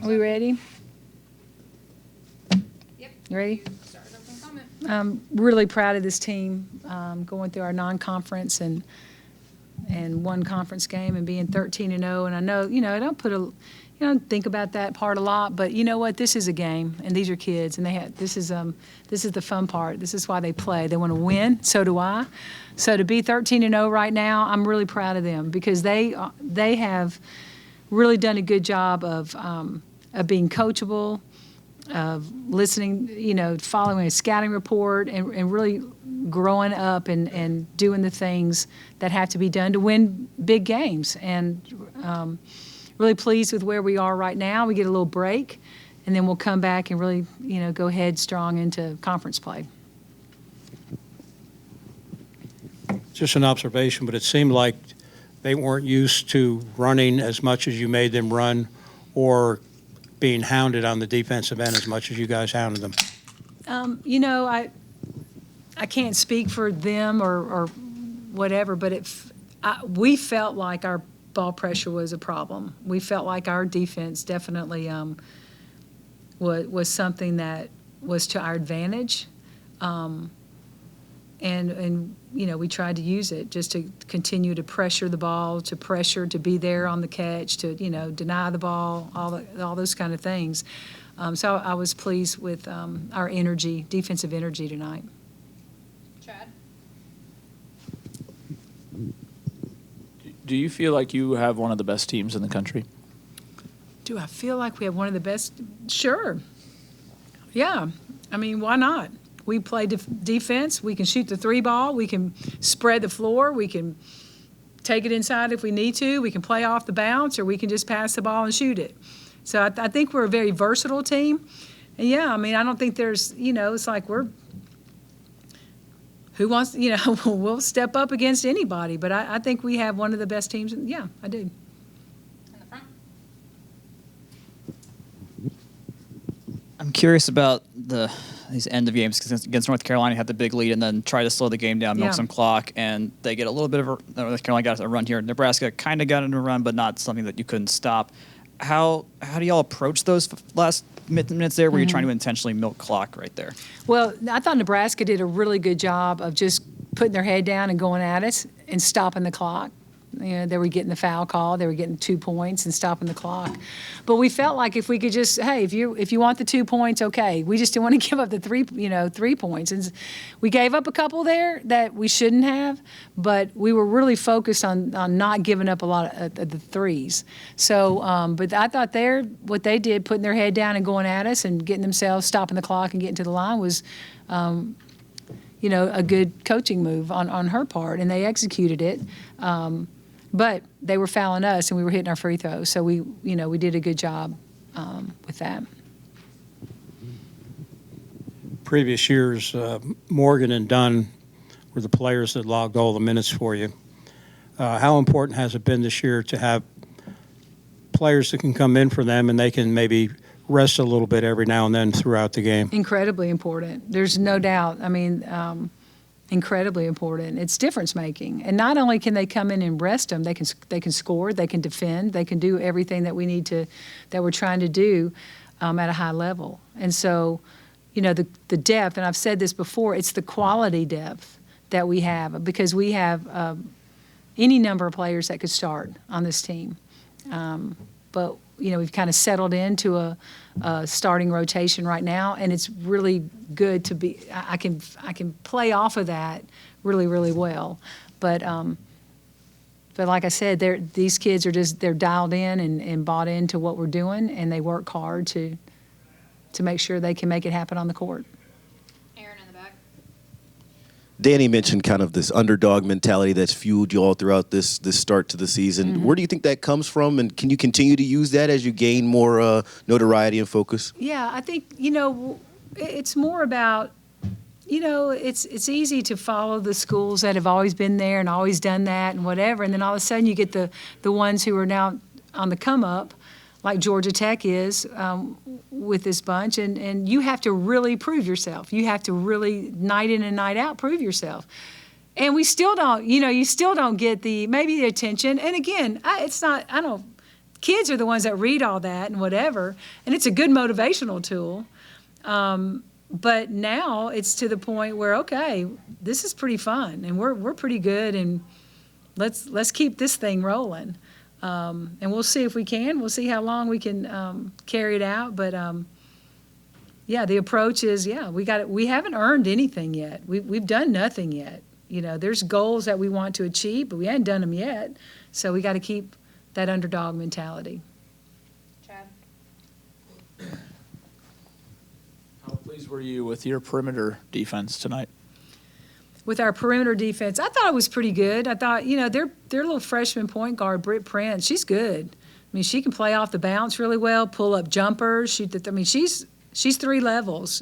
Are we ready? Yep. You ready? Start with opening comment. I'm really proud of this team, going through our non-conference and one conference game and being 13-0. And I know, I don't think about that part a lot, but you know what? This is a game, and these are kids, and this is the fun part. This is why they play. They want to win. So do I. So to be 13-0 right now, I'm really proud of them because they have really done a good job of being coachable, of listening, following a scouting report, and really growing up and doing the things that have to be done to win big games. And really pleased with where we are right now. We get a little break, and then we'll come back and really, go headstrong into conference play. Just an observation, but it seemed like they weren't used to running as much as you made them run or being hounded on the defensive end as much as you guys hounded them. I can't speak for them or whatever, but we felt like our ball pressure was a problem. We felt like our defense definitely was something that was to our advantage. And we tried to use it just to continue to pressure the ball, to be there on the catch, to, deny the ball, all those kind of things. So I was pleased with our defensive energy tonight. Chad? Do you feel like you have one of the best teams in the country? Do I feel like we have one of the best? Sure. Yeah. I mean, why not? We play defense. We can shoot the three ball. We can spread the floor. We can take it inside if we need to. We can play off the bounce, or we can just pass the ball and shoot it. So I think we're a very versatile team. And, yeah, I mean, I don't think there's, it's like who wants, we'll step up against anybody. But I think we have one of the best teams. Yeah, I do. In the front? I'm curious about these end of games because against North Carolina, had the big lead and then try to slow the game down, milk some clock, and they get a little bit of North Carolina got a run here. Nebraska kind of got into a run, but not something that you couldn't stop. How do y'all approach those last minutes there where you're trying to intentionally milk clock right there? Well, I thought Nebraska did a really good job of just putting their head down and going at us and stopping the clock. They were getting the foul call. They were getting 2 points and stopping the clock. But we felt like if we could just, hey, if you want the 2 points, okay. We just didn't want to give up the 3 points. And we gave up a couple there that we shouldn't have, but we were really focused on not giving up a lot of the threes. So, but I thought what they did, putting their head down and going at us and getting themselves, stopping the clock and getting to the line was, a good coaching move on her part, and they executed it. But they were fouling us, and we were hitting our free throws. So we did a good job with that. Previous years, Morgan and Dunn were the players that logged all the minutes for you. How important has it been this year to have players that can come in for them and they can maybe rest a little bit every now and then throughout the game? Incredibly important. There's no doubt. I mean, incredibly important. It's difference making, and not only can they come in and rest them, they can score, they can defend, they can do everything that we're trying to do at a high level. And so, the depth, and I've said this before, it's the quality depth that we have, because we have any number of players that could start on this team, but we've kind of settled into a starting rotation right now, and it's really good to be. I can play off of that really, really well, but like I said, these kids are they're dialed in and bought into what we're doing, and they work hard to make sure they can make it happen on the court. Aaron in the back. Danny mentioned kind of this underdog mentality that's fueled you all throughout this start to the season. Mm-hmm. Where do you think that comes from, and can you continue to use that as you gain more notoriety and focus? Yeah, I think, it's more about, it's easy to follow the schools that have always been there and always done that and whatever, and then all of a sudden you get the ones who are now on the come up, like Georgia Tech is with this bunch, and you have to really prove yourself. You have to really, night in and night out, prove yourself. And we still don't, you still don't get maybe the attention. And again, I don't kids are the ones that read all that and whatever, and it's a good motivational tool. But now it's to the point where, okay, this is pretty fun, and we're pretty good, and let's keep this thing rolling. And we'll see if we can. We'll see how long we can carry it out. But yeah, the approach is, we haven't earned anything yet. We've done nothing yet. You know, there's goals that we want to achieve, but we haven't done them yet. So we got to keep that underdog mentality. Chad. How pleased were you with your perimeter defense tonight? With our perimeter defense, I thought it was pretty good. I thought, their little freshman point guard, Britt Prince, she's good. I mean, she can play off the bounce really well, pull up jumpers. She's 3 levels,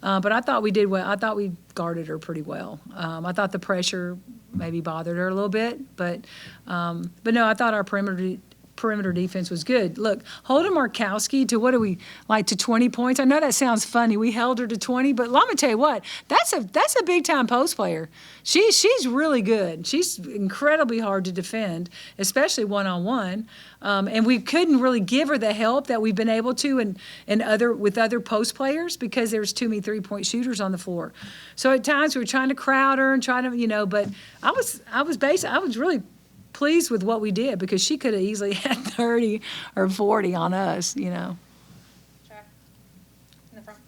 But I thought we did well. I thought we guarded her pretty well. I thought the pressure maybe bothered her a little bit, but no, I thought our perimeter defense was good. Look, holding Markowski to to 20 points. I know that sounds funny. We held her to 20, but let me tell you what, that's a big time post player. She's really good. She's incredibly hard to defend, especially one-on-one. And we couldn't really give her the help that we've been able to with other post players because there's too many 3-point shooters on the floor. So at times we were trying to crowd her and try to, but I was really pleased with what we did because she could have easily had 30 or 40 on us, Jack. In the front.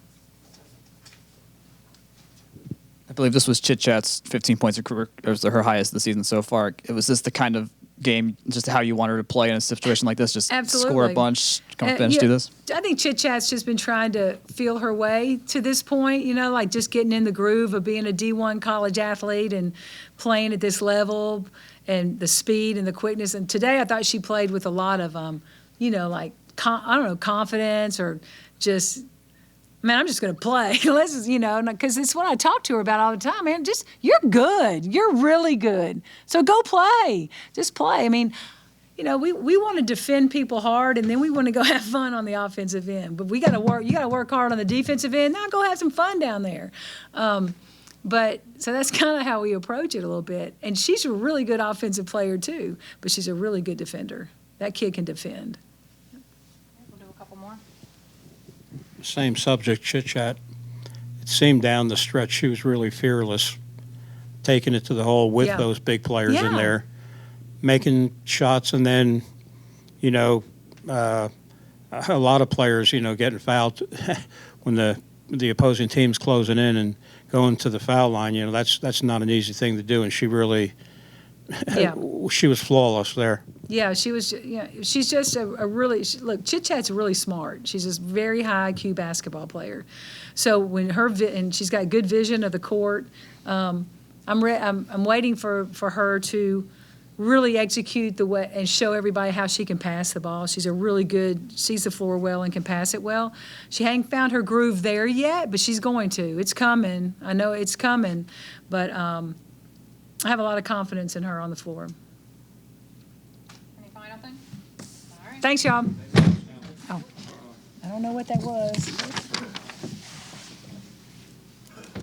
I believe this was Chit Chat's 15 points or her highest of the season so far. Was this the kind of game, just how you want her to play in a situation like this? Just Absolutely. Score a bunch, come off the bench, do this? I think Chit Chat's just been trying to feel her way to this point, like just getting in the groove of being a D1 college athlete and playing at this level and the speed and the quickness. And today I thought she played with a lot of, confidence or just, man, I'm just going to play. Because it's what I talk to her about all the time, man. Just, you're good. You're really good. So go play. Just play. I mean, we want to defend people hard, and then we want to go have fun on the offensive end. But we got to work. You got to work hard on the defensive end. Now go have some fun down there. So that's kind of how we approach it a little bit. And she's a really good offensive player too, but she's a really good defender. That kid can defend. We'll do a couple more. Same subject, Chit Chat. It seemed down the stretch she was really fearless, taking it to the hole with those big players in there, making shots, and then, a lot of players, getting fouled when the opposing team's closing in and going to the foul line. That's not an easy thing to do, and she really, she was flawless there. Yeah, she was. Yeah, she's just a really look. Chit Chat's really smart. She's a very high IQ basketball player. So when and she's got good vision of the court. I'm waiting for her to really execute the way and show everybody how she can pass the ball. She's a really good, sees the floor well and can pass it well. She hadn't found her groove there yet, but she's going to. It's coming. I know it's coming, but I have a lot of confidence in her on the floor. Any final thing? All right. Thanks, y'all. Oh, I don't know what that was.